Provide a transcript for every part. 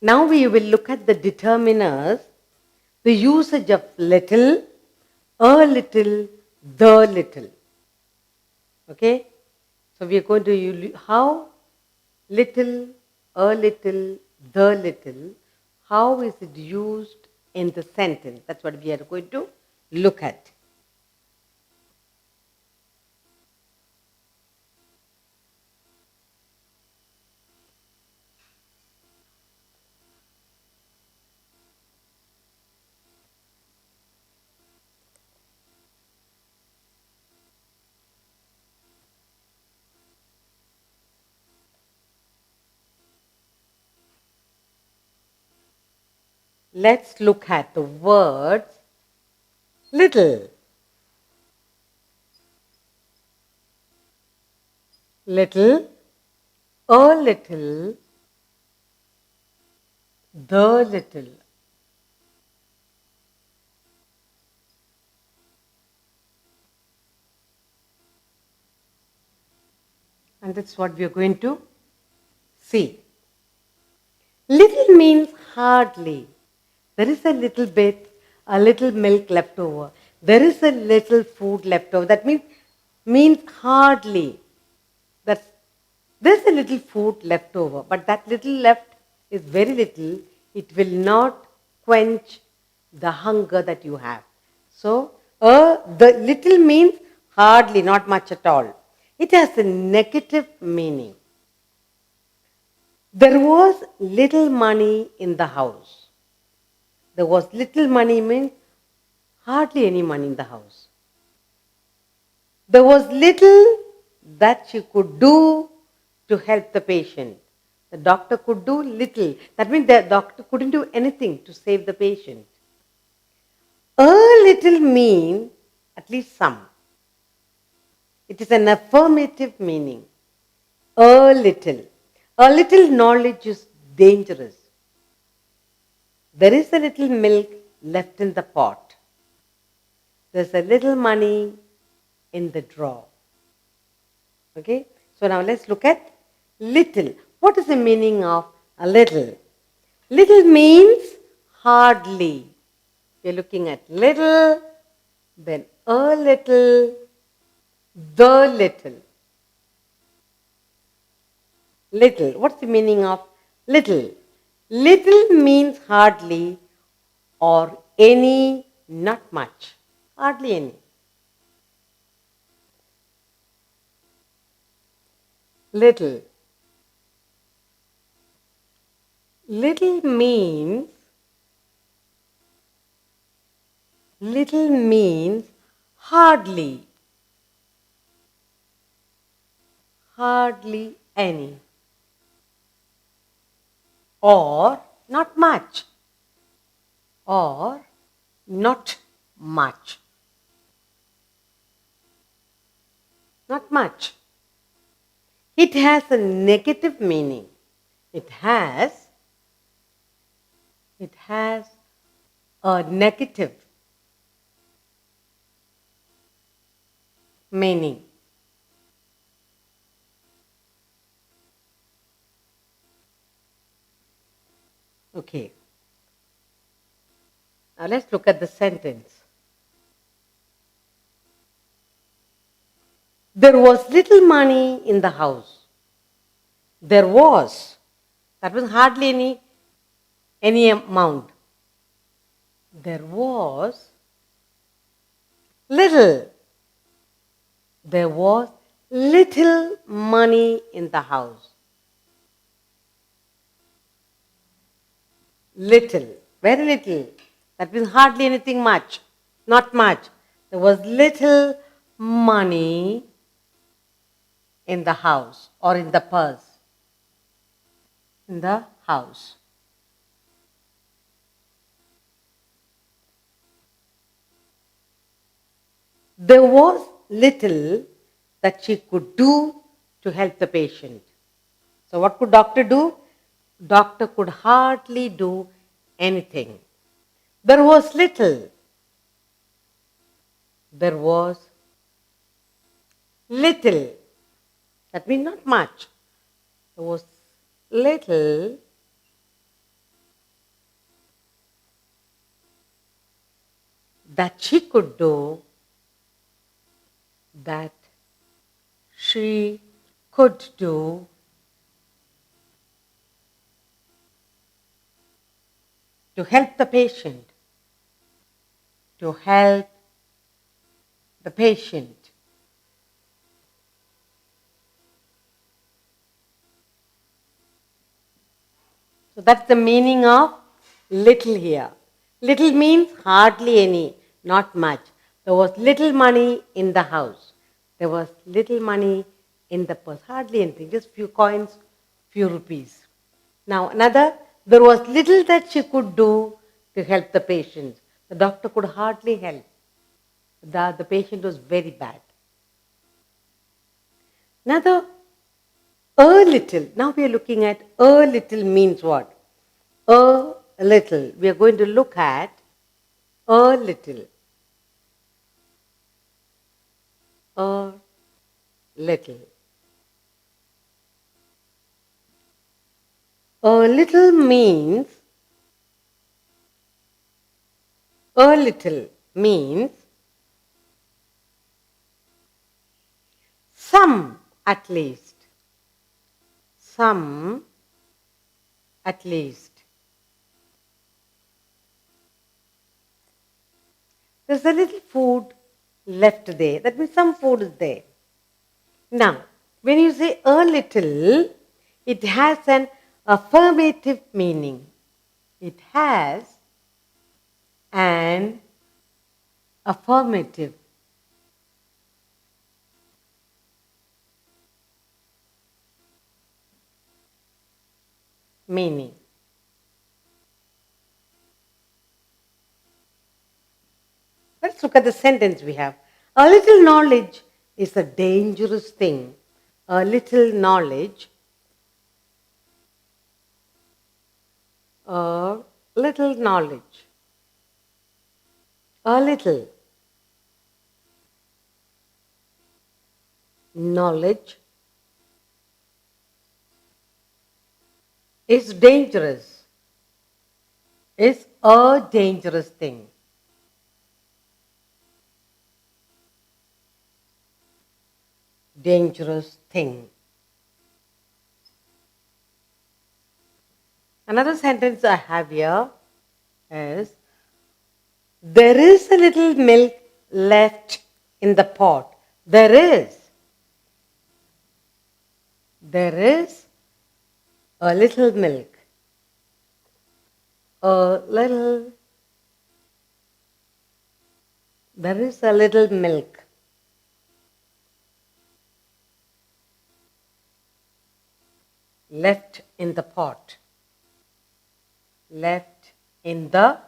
Now we will look at the determiners, the usage of little, a little, the little. Okay? So we are going to how little, a little, the little, how is it used in the sentence? That's what we are going to look at. Let's look at the words little, little, a little, the little. And that's what we are going to see. Little means hardly. There is a little bit, a little milk left over. There is a little food left over. That means hardly. That's, there's a little food left over, but that little left is very little. It will not quench the hunger that you have. So, the little means hardly, not much at all. It has a negative meaning. There was little money in the house. There was little money means hardly any money in the house. There was little that she could do to help the patient. The doctor could do little. That means the doctor couldn't do anything to save the patient. A little means at least some. It is an affirmative meaning. A little. A little knowledge is dangerous. There is a little milk left in the pot. There's a little money in the drawer. Okay? So now let's look at little. What is the meaning of a little? Little means hardly. We're looking at little, then a little, the little. Little. What's the meaning of little? Little means hardly or any, not much. Hardly any. Little. Little means hardly. Hardly any. Or not much. Or not much. Not much. It has a negative meaning. It has a negative meaning. Okay. Now let's look at the sentence. There was little money in the house. There was. That was hardly any amount. There was little. There was little money in the house. Little. Very little. That means hardly anything much. Not much. There was little money in the house or in the purse. In the house. There was little that she could do to help the patient. So what could doctor do? Doctor could hardly do anything. There was little. There was little. That means not much. There was little that she could do, that she could do to help the patient, to help the patient. So that's the meaning of little here. Little means hardly any, not much. There was little money in the house. There was little money in the purse, hardly anything, just few coins, few rupees. Now another, there was little that she could do to help the patient. The doctor could hardly help. The patient was very bad. Another, a little. Now we are looking at a little means what? A little. We are going to look at a little. A little. A little means, a little means some at least. Some at least. There's a little food left there. That means some food is there. Now, when you say a little, it has an affirmative meaning. It has an affirmative meaning. Let's look at the sentence we have. A little knowledge is a dangerous thing. A little knowledge, a little knowledge, a little knowledge is dangerous, is a dangerous thing. Dangerous thing. Another sentence I have here is, there is a little milk left in the pot. There is. There is a little milk. A little. There is a little milk. Left in the pot. Left in the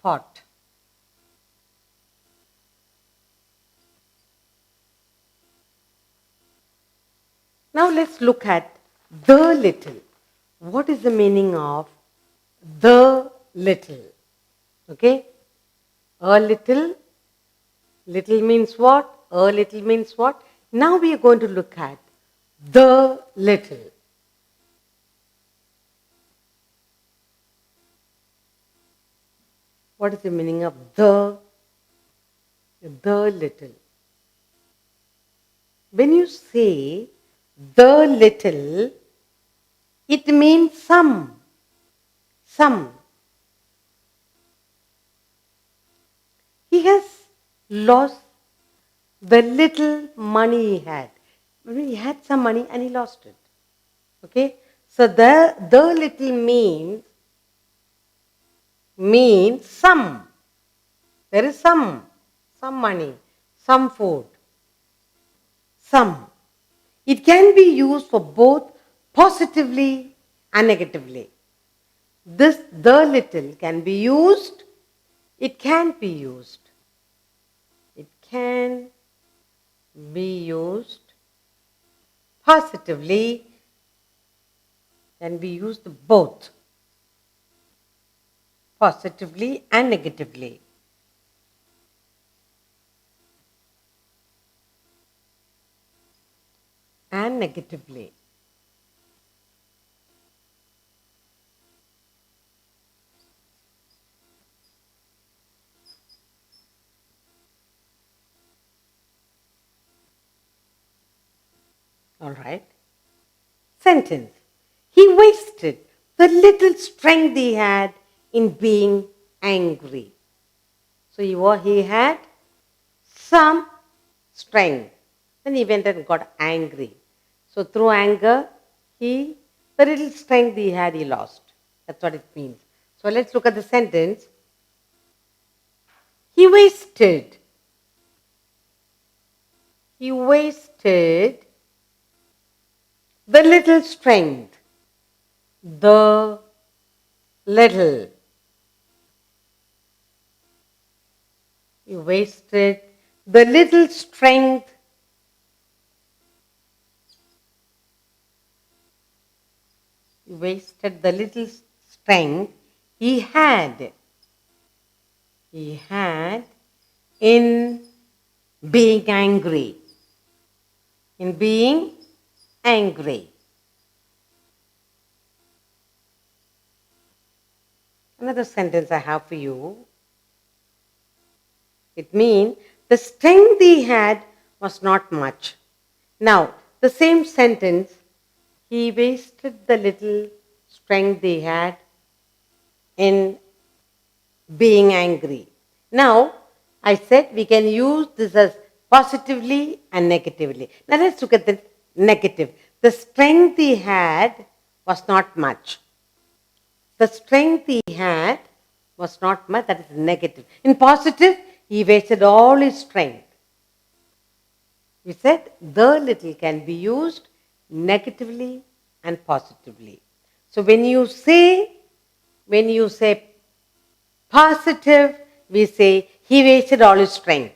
pot. Now let's look at the little. What is the meaning of the little? Okay? A little. Little means what? A little means what? Now we are going to look at the little. What is the meaning of the little? When you say the little, it means some. Some. He has lost the little money he had. He had some money and he lost it. Okay? So the little means some. There is some money, some food. Some. It can be used for both positively and negatively. This the little can be used, it can be used. It can be used positively, can be used both positively and negatively. And negatively. All right. Sentence. He wasted the little strength he had in being angry. So he had some strength. Then he went and got angry. So through anger, the little strength he had, he lost. That's what it means. So let's look at the sentence. He wasted the little strength. The little. He wasted the little strength. He wasted the little strength he had. He had in being angry. In being angry. Another sentence I have for you. It means the strength he had was not much. Now, the same sentence, he wasted the little strength he had in being angry. Now, I said we can use this as positively and negatively. Now, let's look at the negative. The strength he had was not much. The strength he had was not much, that is negative. In positive, he wasted all his strength. We said the little can be used negatively and positively. So when you say positive, we say he wasted all his strength.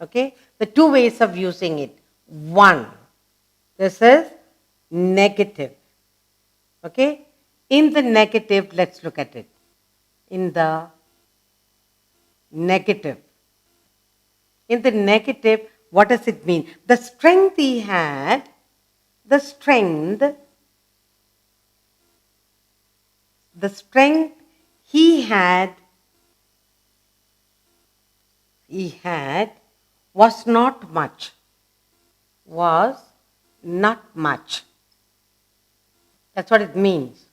Okay? The two ways of using it. One, this is negative. Okay? In the negative, let's look at it. In the negative, what does it mean? The strength he had, the strength he had was not much. That's what it means.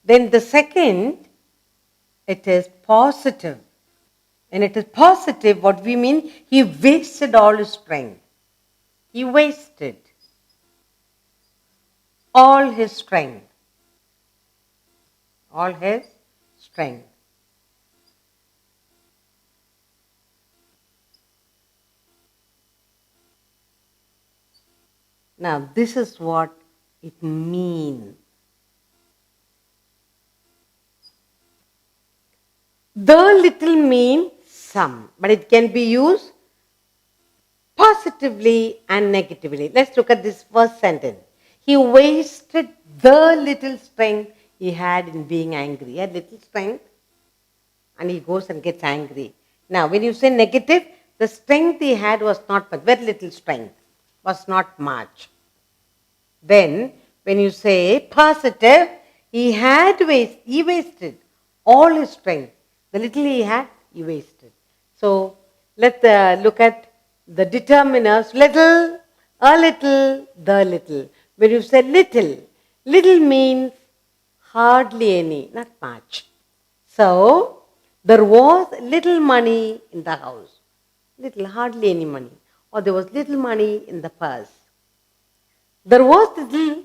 Then the second, it is positive. And it is positive, what we mean, he wasted all his strength. He wasted all his strength. All his strength. Now, this is what it means. The little means some, but it can be used positively and negatively. Let's look at this first sentence. He wasted the little strength he had in being angry. He had little strength and he goes and gets angry. Now, when you say negative, the strength he had was not much, very little strength, was not much. Then, when you say positive, he wasted all his strength. The little he had, he wasted. So, let's look at the determiners. Little, a little, the little. When you say little, little means hardly any, not much. So, there was little money in the house. Little, hardly any money. Or there was little money in the purse. There was little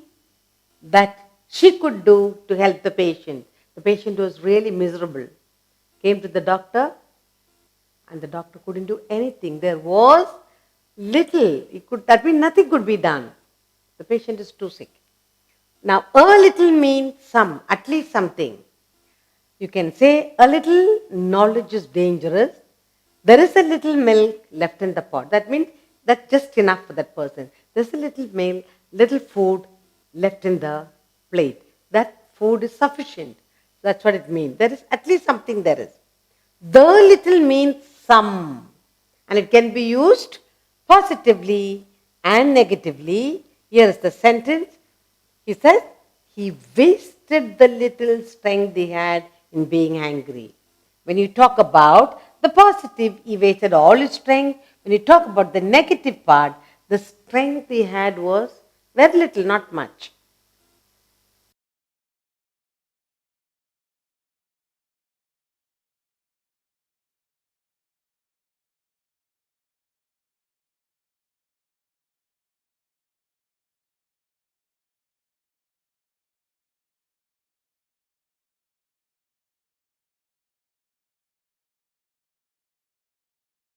that she could do to help the patient. The patient was really miserable. Came to the doctor and the doctor couldn't do anything. There was little. That means nothing could be done. The patient is too sick. Now, a little means some, at least something. You can say a little knowledge is dangerous. There is a little milk left in the pot. That means that's just enough for that person. There's a little food left in the plate. That food is sufficient. That's what it means. There is at least something there is. The little means some. And it can be used positively and negatively. Here is the sentence. He says, he wasted the little strength he had in being angry. When you talk about the positive, he wasted all his strength. When you talk about the negative part, the strength he had was Very little, not much.